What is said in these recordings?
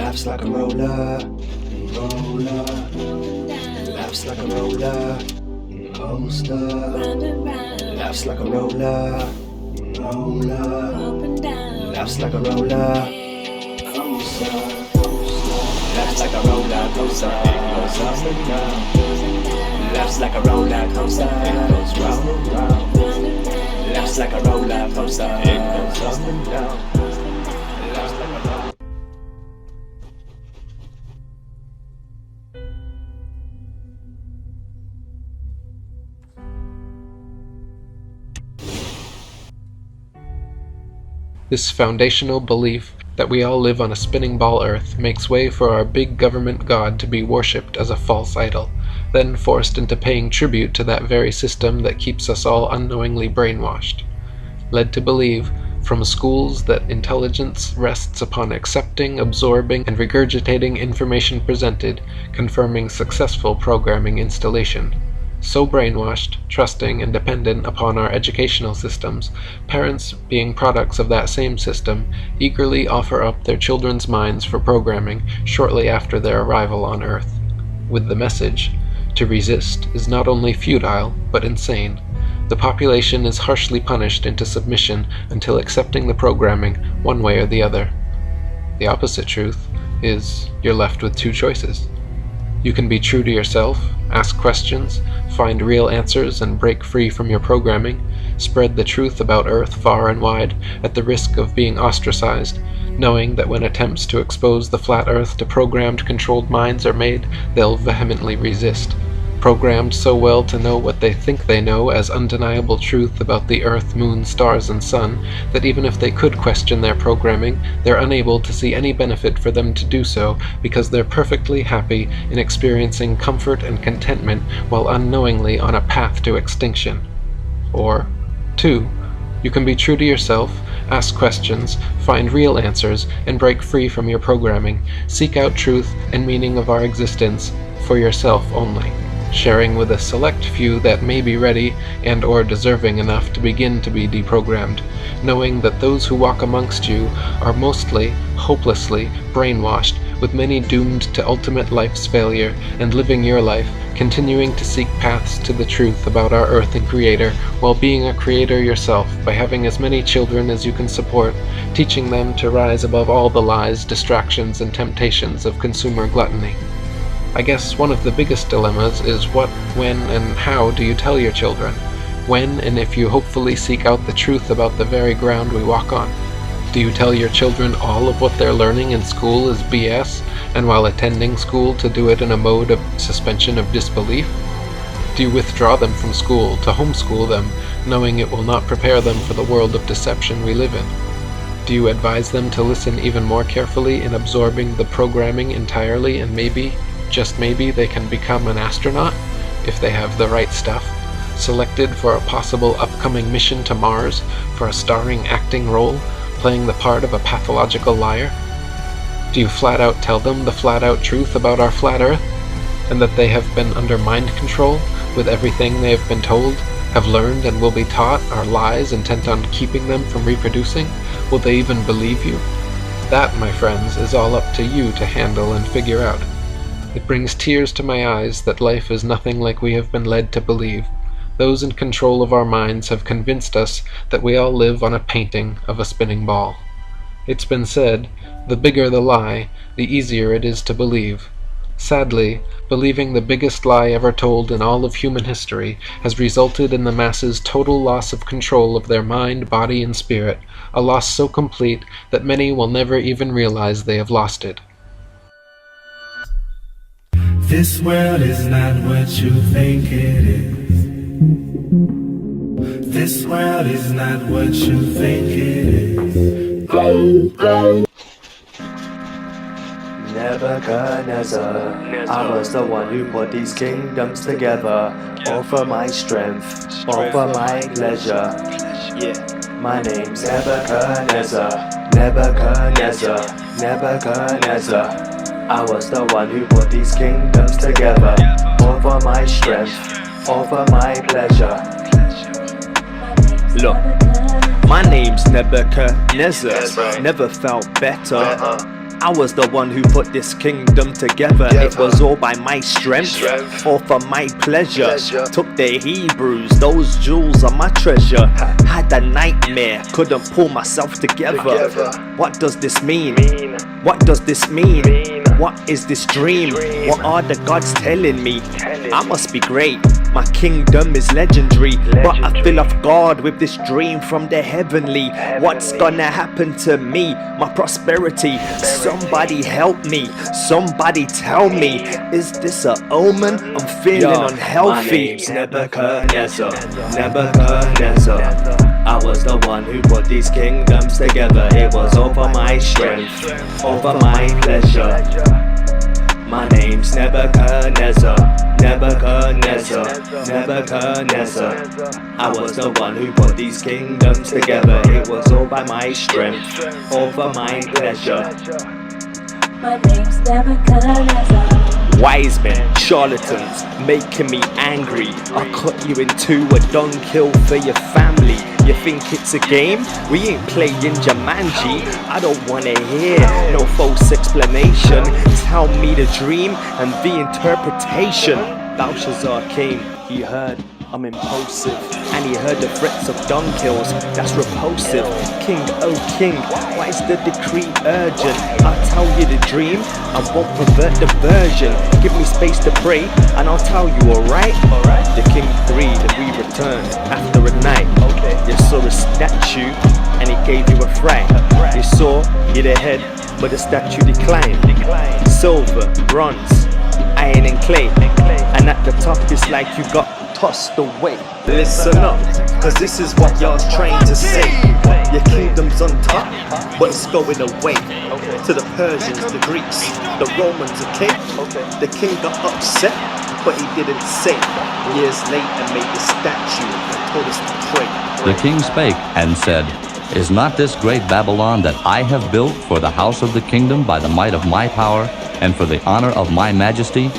Laughs like a roller, roller. Laughs like a roller, coaster. Laughs like a roller, roller. Laughs like a roller, coaster. Laughs like a roller coaster, it goes up and down. Laughs like a roller coaster, it goes round and round. Laughs like a roller coaster, it goes up and down. Laughs like a roller. This foundational belief that we all live on a spinning ball earth makes way for our big government god to be worshipped as a false idol, then forced into paying tribute to that very system that keeps us all unknowingly brainwashed. Led to believe, from schools, that intelligence rests upon accepting, absorbing, and regurgitating information presented, confirming successful programming installation. So brainwashed, trusting, and dependent upon our educational systems, parents, being products of that same system, eagerly offer up their children's minds for programming shortly after their arrival on Earth, with the message, to resist is not only futile, but insane. The population is harshly punished into submission until accepting the programming one way or the other. The opposite truth is you're left with two choices. You can be true to yourself, ask questions, find real answers, and break free from your programming, spread the truth about Earth far and wide at the risk of being ostracized, knowing that when attempts to expose the flat Earth to programmed, controlled minds are made, they'll vehemently resist. Programmed so well to know what they think they know as undeniable truth about the Earth, Moon, stars, and Sun, that even if they could question their programming, they're unable to see any benefit for them to do so because they're perfectly happy in experiencing comfort and contentment while unknowingly on a path to extinction. Or, 2. You can be true to yourself, ask questions, find real answers, and break free from your programming. Seek out truth and meaning of our existence for yourself only, sharing with a select few that may be ready and or deserving enough to begin to be deprogrammed, knowing that those who walk amongst you are mostly, hopelessly, brainwashed, with many doomed to ultimate life's failure, and living your life, continuing to seek paths to the truth about our Earth and Creator, while being a creator yourself by having as many children as you can support, teaching them to rise above all the lies, distractions, and temptations of consumer gluttony. I guess one of the biggest dilemmas is what, when, and how do you tell your children? When and if you hopefully seek out the truth about the very ground we walk on? Do you tell your children all of what they're learning in school is BS, and while attending school to do it in a mode of suspension of disbelief? Do you withdraw them from school to homeschool them, knowing it will not prepare them for the world of deception we live in? Do you advise them to listen even more carefully in absorbing the programming entirely, and maybe, just maybe, they can become an astronaut, if they have the right stuff, selected for a possible upcoming mission to Mars, for a starring acting role, playing the part of a pathological liar? Do you flat out tell them the flat out truth about our flat Earth, and that they have been under mind control, with everything they have been told, have learned, and will be taught are lies intent on keeping them from reproducing? Will they even believe you? That, my friends, is all up to you to handle and figure out. It brings tears to my eyes that life is nothing like we have been led to believe. Those in control of our minds have convinced us that we all live on a painting of a spinning ball. It's been said, the bigger the lie, the easier it is to believe. Sadly, believing the biggest lie ever told in all of human history has resulted in the masses' total loss of control of their mind, body, and spirit, a loss so complete that many will never even realize they have lost it. This world is not what you think it is. This world is not what you think it is. Nebuchadnezzar, I was the one who put these kingdoms together. All for my strength, all for my pleasure. My name's Nebuchadnezzar, Nebuchadnezzar, Nebuchadnezzar. I was the one who put these kingdoms together. All for my strength, all for my pleasure. Look, my name's Nebuchadnezzar. Never felt better. I was the one who put this kingdom together. It was all by my strength, all for my pleasure. Took the Hebrews, those jewels are my treasure. Had a nightmare, couldn't pull myself together. What does this mean? What does this mean? What is this dream? What are the gods telling me? I must be great, my kingdom is legendary. But I feel off guard with this dream from the heavenly. What's gonna happen to me? My prosperity. Somebody help me, somebody tell me. Is this a omen? I'm feeling unhealthy. My name's Nebuchadnezzar, Nebuchadnezzar. I was the one who put these kingdoms together. It was all for my strength, all for my pleasure. My name's Nebuchadnezzar, Nebuchadnezzar, Nebuchadnezzar. I was the one who put these kingdoms together. It was all by my strength, all for my pleasure. My name's Nebuchadnezzar. Wise men, charlatans, making me angry. I'll cut you into a dunghill for your family. You think it's a game? We ain't playing Jumanji. I don't wanna hear no false explanation. Tell me the dream and the interpretation. Belshazzar came, he heard I'm impulsive, and he heard the threats of dunghills. That's repulsive. King, oh king, why is the decree urgent? I'll tell you the dream, I won't pervert the version. Give me space to pray, and I'll tell you, alright? The king agreed, and we returned after a night. You saw a statue, and he gave you a fright. You saw he had a head, but the statue declined. Silver, bronze, iron and clay, and at the top it's like you got tossed away. Listen up, cause this is what y'all's trying to say. Your kingdom's on top, but it's going away. To the Persians, the Greeks, the Romans, okay? The king got upset, but he didn't say. Years later made the statue and told us to pray. The king spake and said, Is not this great Babylon that I have built for the house of the kingdom by the might of my power and for the honor of my majesty?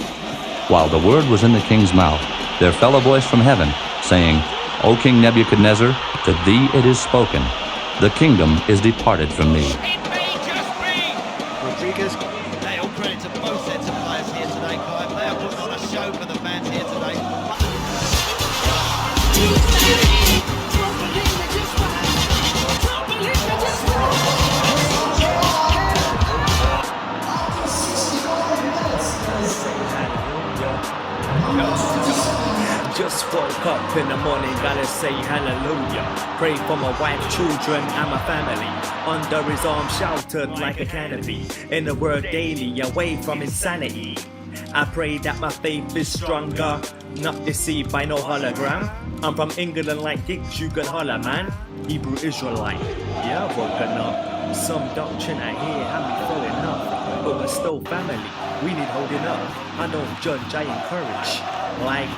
While the word was in the king's mouth, there fell a voice from heaven, saying, O King Nebuchadnezzar, to thee it is spoken, the kingdom is departed from thee. Rodriguez, they all credit to both sets of players here today, Kai. They are putting on a show for the fans here today. Just woke up in the morning, gotta say hallelujah. Pray for my wife, children, and my family. Under his arm, sheltered like a canopy. In the word daily, away from insanity. I pray that my faith is stronger, not deceived by no hologram. I'm from England like gigs you can holler, man. Hebrew Israelite, yeah, I've woken up. Some doctrine I hear have me throwing up, but we're still family, we need holding up. I don't judge, I encourage. Like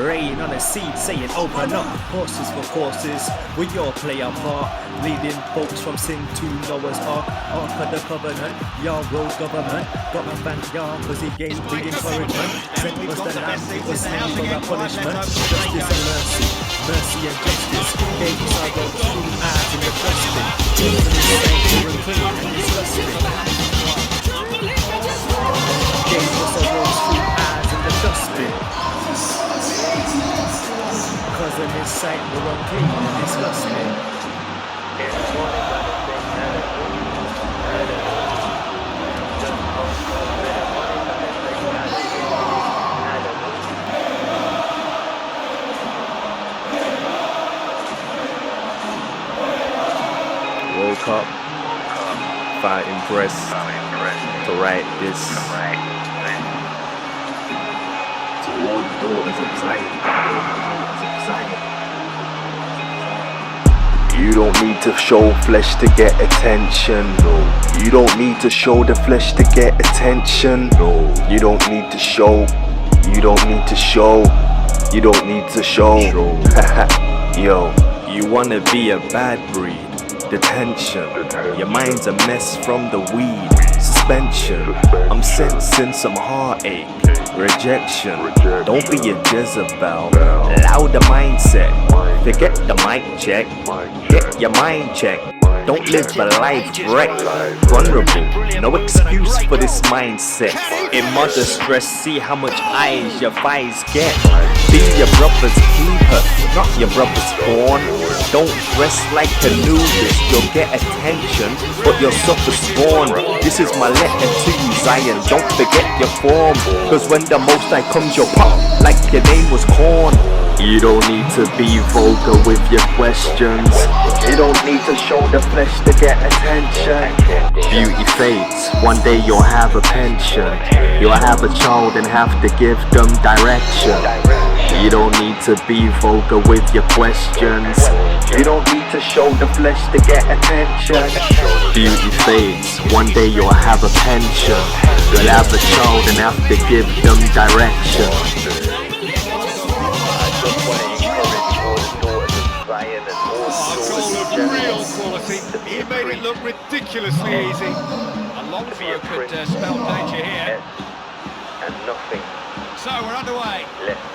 rain on a seed saying open up. Horses for courses, we all play our part. Leading folks from sin to Noah's Ark. Ark of the covenant, y'all world government. Got my thank y'all cause he gave the encouragement. Sent us the lamb, it was slain for our punishment. Justice and mercy, mercy and justice. Gave us our road through eyes in the dustbin. Children is sanctuary and clean and disgusting. Gave us our road through eyes in the dustbin. Cause in his sight we're unclean and disgusting. Woke up, felt impressed to write this. To all the daughters of Zion. You don't need to show flesh to get attention. No. You don't need to show the flesh to get attention. No. You don't need to show. You don't need to show. You don't need to show. Yo, you wanna be a bad breed. Detention. Your mind's a mess from the weed. Suspension. I'm sensing some heartache. Rejection. Don't be a Jezebel. Allow the mindset. Forget the mic check. Get your mind checked. don't live a life wrecked, vulnerable. No excuse for this mindset. In mother stress, see how much eyes your thighs get. Be your brother's keeper, not your brother's pawn. Don't dress like a nudist, you'll get attention, but you'll suffer scorn. This is my letter to you, Zion, don't forget your form. Cause when the Most High comes, you'll pop like your name was corn. You don't need to be vulgar with your questions. You don't need to show the flesh to get attention. Beauty fades, one day you'll have a pension. You'll have a child and have to give them direction. You don't need to be vulgar with your questions. You don't need to show the flesh to get attention. Beauty fades, one day you'll have a pension. You'll have a child and have to give them direction. Real quality. He made it look ridiculously easy. A long throw could spell danger here. And nothing So we're underway. left.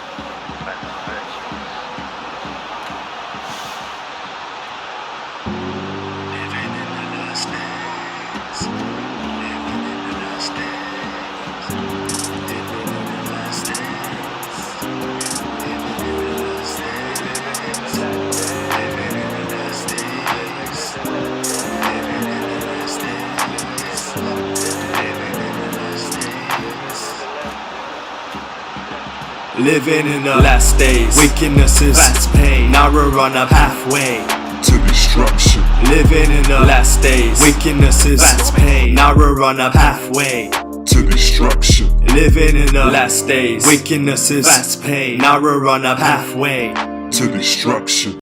Living in the last days, wickedness is fast pain. Now we're on a pathway to destruction. Living in the last days, wickedness is fast pain. Now we're on a pathway to destruction. Living in the last days, wickedness is fast pain. Now we're on a pathway to destruction.